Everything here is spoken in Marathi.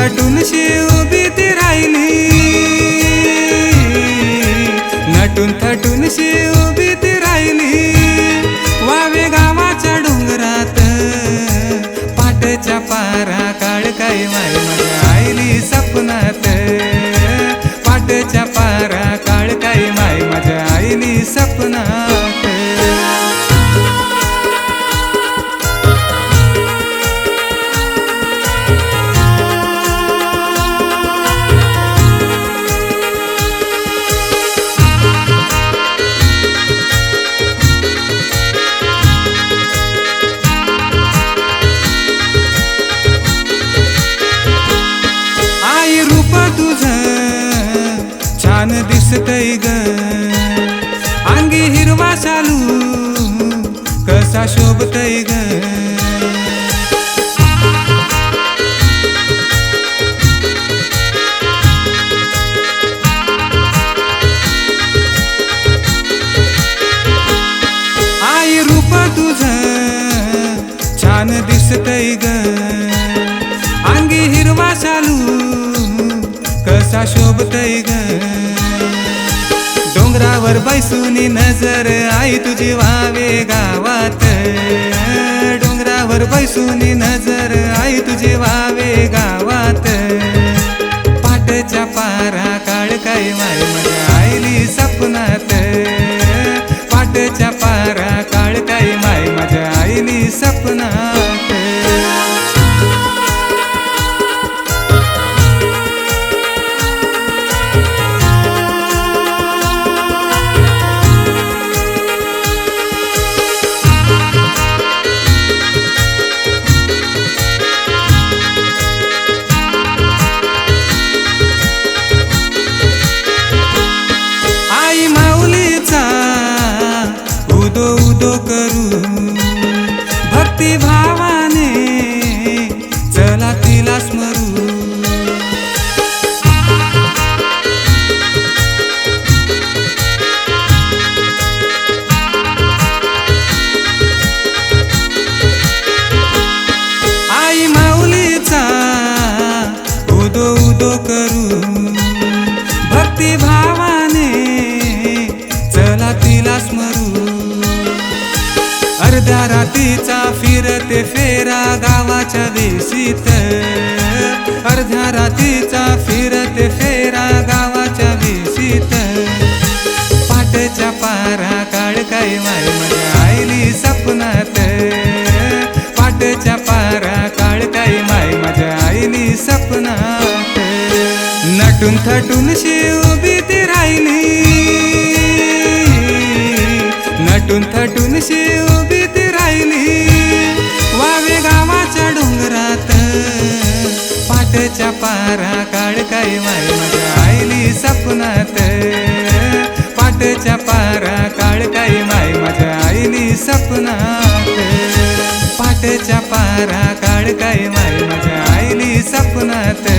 थटून शी उभी ती राहिली, नटून थटून शी उभी ती राहिली, वावे गावाच्या डोंगरात पाटच्या पारा काळ काय माय माझ्या आईली सपनात, पाटच्या पारा काळ काय माय माझ्या आईली सपनात। छान दिसतय ग अंगी हिरवा शालू कसा शोभतय ग, आई रूप तुझं छान दिसतय ग अंगी हिरवा शालू कसा शोभतय ग, डोंगरावर बैसूनी नजर आई तुझी व्हावे गावात, डोंगरावर बैसूनी नजर आई तुझी व्हावे गावात, पाटच्या पारा काळ काय माय माझ्या आईली सपनात, पाटच्या पारा काळ काय माय माझ्या आईली सपनात। उदो उदो करू भक्ती भावाने चला तिला स्मरू, आई माऊलीचा उदो उदो करू भक्ती भावाने चला तिला स्मरू, अर्ध्या रातीचा फिरते फेरा गावाच्या वेशीत, अर्ध्या रातीचा फिरते फेरा गावाच्या वेशीत, पाटच्या पारा काळ काय माय माझ्या आईली सपनात, पाटच्या पारा काळ काय माय माझ्या आईली सपनात, नटून थटून शी उभी ती राहिली, नटून थटून शी उभी ती राहिली, वावे गावाच्या डोंगरात पाटच्या पारा काळ काय माय माझ्या आईली सपनात, पाटच्या पारा काळ काय माय माझ्या आईली सपनात, पाटच्या पारा काळ काय माय माझ्या आईली सपनात।